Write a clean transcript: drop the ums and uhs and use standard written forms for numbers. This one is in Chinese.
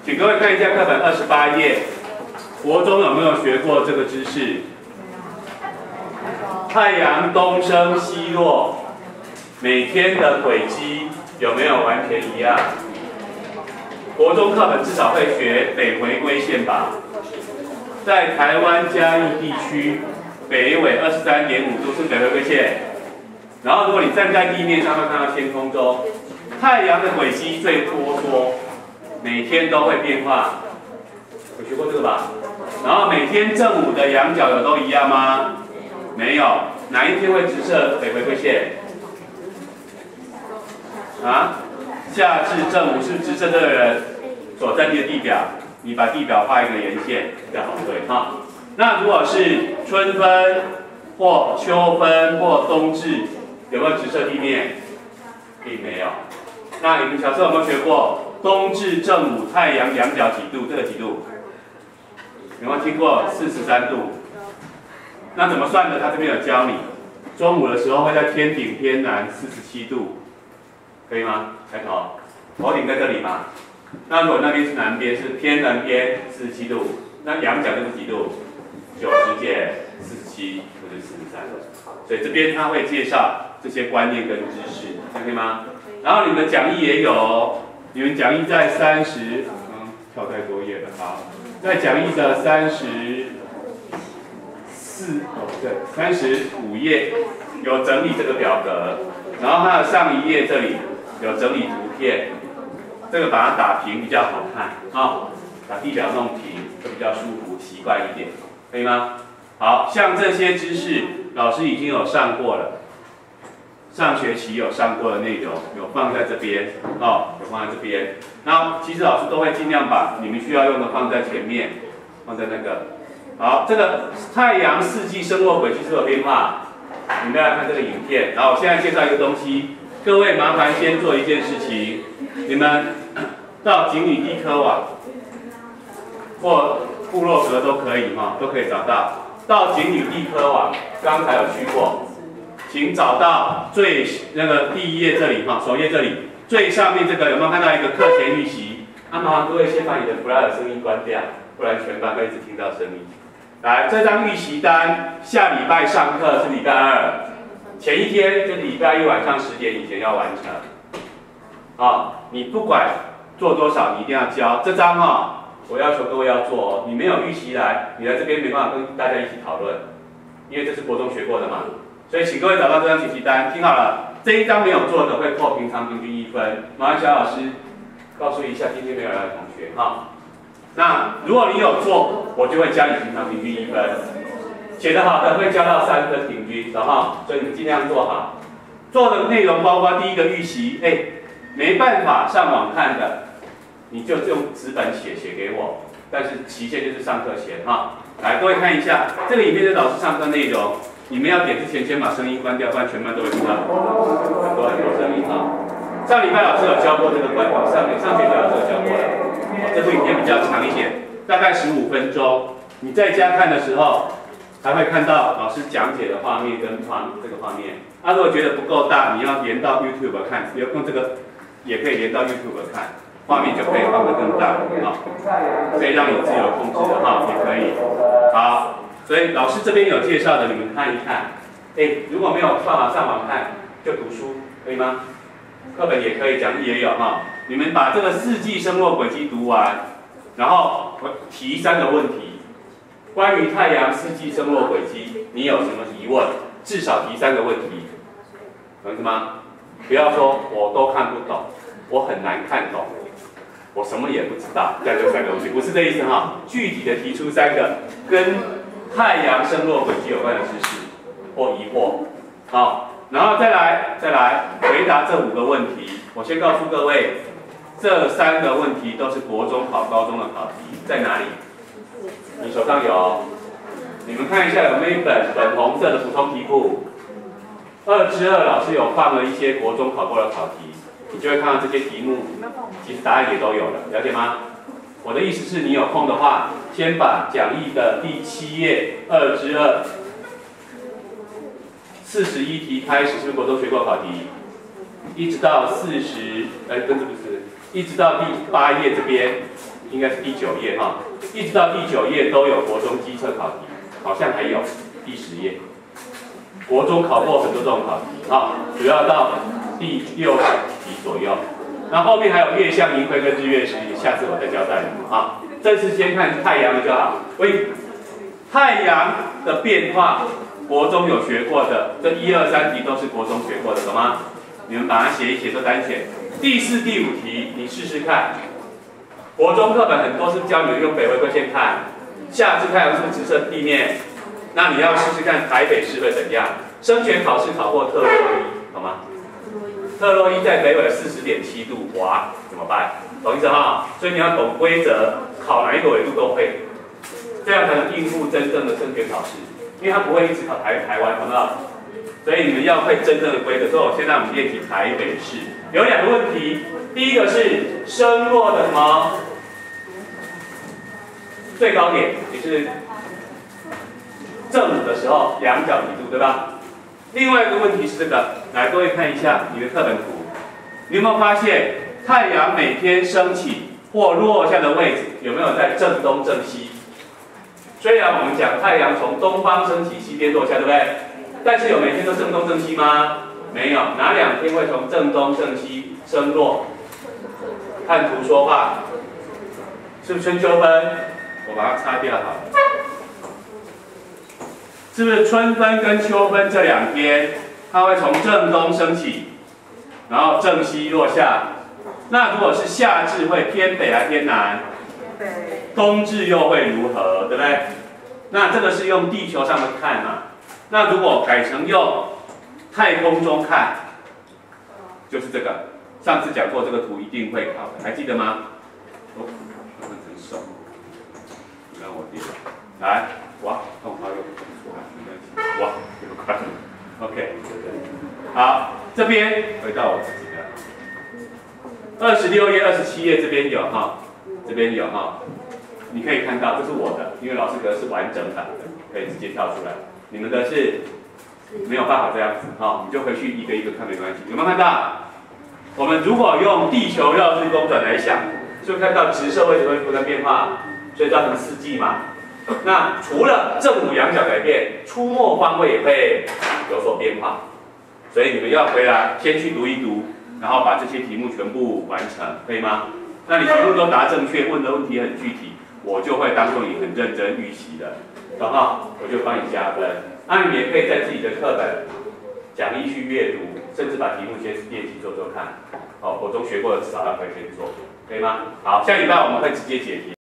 请各位看一下课本28页，国中有没有学过这个知识？太阳东升西落，每天的轨迹有没有完全一样？国中课本至少会学北回归线吧？在台湾嘉义地区，北纬23.5度是北回归线。然后如果你站在地面上，会看到天空中太阳的轨迹最波多，每天都会变化。有学过这个吧？然后每天正午的仰角有都一样吗？没有，哪一天会直射北回归线？啊？夏至正午是直射这个人所占地的地表，你把地表画一个圆线，比较好对哈。那如果是春分或秋分或冬至，有没有直射地面？并没有。那你们小时候有没有学过冬至正午太阳仰角几度？这个几度？有没有听过43度？那怎么算的？他这边有教你。中午的时候会在天顶偏南47度，可以吗？抬头，头顶在这里吗？那如果那边是南边，是偏南边47度，那仰角就是几度？90减47，就是43。所以这边他会介绍这些观念跟知识，这样可以吗？然后你们的讲义也有，你们讲义在跳太多页了，好，在讲义的35页有整理这个表格，然后它的上一页这里有整理图片，这个把它打平比较好看啊，把地表弄平会比较舒服，习惯一点，可以吗？好像这些知识老师已经有上过了。上学期有上过的内容有放在这边哦，有放在这边。那其实老师都会尽量把你们需要用的放在前面，放在那个。好，这个太阳四季升落轨迹是有变化。你们来看这个影片。然后我现在介绍一个东西，各位麻烦先做一件事情，你们到景女地科网或部落格都可以哈，都可以找到。到景女地科网，刚才有去过。请找到最那个第一页这里哈，首页这里最上面这个有没有看到一个课前预习？麻烦各位先把你的 Fly 的声音关掉，不然全班会一直听到声音。来，这张预习单下礼拜上课是礼拜2，前一天就是礼拜1晚上10点以前要完成。好，你不管做多少，你一定要交这张哈。我要求各位要做哦，你没有预习来，你来这边没办法跟大家一起讨论，因为这是国中学过的嘛。所以请各位找到这张学习单，听好了，这一张没有做的会扣平常平均1分。麻烦小老师告诉一下今天没有来的同学哈。那如果你有做，我就会加你平常平均1分。写得好的会加到3分平均，然后所以你尽量做好。做的内容包括第一个预习，没办法上网看的，你就用纸本写给我，但是期限就是上课前哈。来，各位看一下这个影片是老师上课内容。你们要点之前先把声音关掉，不然全班都会听到很多声音哈。上礼拜老师有教过这个上学期老师有教过了。这部影片比较长一点，大概15分钟。你在家看的时候，还会看到老师讲解的画面跟这个画面。如果觉得不够大，你要连到 YouTube 看，用这个也可以连到 YouTube 看，画面就可以放得更大可以让你自由控制的哈，也可以。好。所以老师这边有介绍的，你们看一看。如果没有办法上网看，就读书，可以吗？课本也可以，讲义也有哈。你们把这个四季升落轨迹读完，然后提3个问题，关于太阳四季升落轨迹，你有什么疑问？至少提3个问题，懂吗？不要说我都看不懂，我很难看懂，我什么也不知道，这样就3个问题，不是这意思哈。具体的提出3个跟太阳升落轨迹有关的知识或疑惑，好，然后再来回答这5个问题。我先告诉各位，这3个问题都是国中考、高中的考题，在哪里？你手上有，你们看一下有没有一本粉红色的普通题库，2之2老师有放了一些国中考过的考题，你就会看到这些题目，其实答案也都有了，了解吗？我的意思是你有空的话，先把讲义的第7页2之2 41题开始，是不是国中学过考题？一直到一直到第8页这边，应该是第9页哈，一直到第9页都有国中基测考题，好像还有第10页。国中考过很多这种考题啊，主要到第60题左右。那后面还有月相盈亏跟日月食影，下次我再交代你们啊。这次先看太阳的就好。喂，太阳的变化，国中有学过的，这1、2、3题都是国中学过的，懂吗？你们把它写一写，做单选。第4、第5题，你试试看。国中课本很多是教你们用北回归线看，夏至太阳是不是直射地面？那你要试试看台北市会怎样？升学考试考过特洛伊，懂吗？特洛伊在北纬40.7度，哇，怎么办？懂意思哈？所以你要懂规则，考哪一个纬度都会，这样才能应付真正的升学考试，因为它不会一直考台湾，懂吗？所以你们要会真正的规则。所以现在我们练习台北市，有2个问题，第一个是升落的什么最高点，也是正午的时候仰角几度，对吧？另外一个问题是这个，来各位看一下你的课本图，你有没有发现太阳每天升起或落下的位置有没有在正东正西？虽然我们讲太阳从东方升起，西边落下，对不对？但是有每天都正东正西吗？没有，哪2天会从正东正西升落？看图说话，是不是春秋分？我把它擦掉好了。是不是春分跟秋分这2天，它会从正东升起，然后正西落下？那如果是夏至会偏北还偏南？北。冬至又会如何？对不对？那这个是用地球上的看嘛？那如果改成用太空中看，就是这个。上次讲过这个图一定会考的，还记得吗？哦，很手，你让我跌，来，哇，动它又出来，没关系，哇，又快了 ，OK， 好，这边回到我自己的26页、27页这边有哈，这边有哈，你可以看到这是我的，因为老师格是完整版的，可以直接跳出来。你们的是没有办法这样子哈，你就回去一个一个看没关系。有没有看到？我们如果用地球绕日公转来想，就看到直射位置会不断变化，所以造成4季嘛。那除了正午仰角改变，出没方位也会有所变化。所以你们要回来先去读一读，然后把这些题目全部完成，可以吗？那你题目都答正确，问的问题很具体，我就会当做你很认真预习的，懂哈？我就帮你加分。那你也可以在自己的课本讲义去阅读，甚至把题目先练习做做看。哦，国中学过的至少要会先做，可以吗？好，下礼拜我们会直接解题。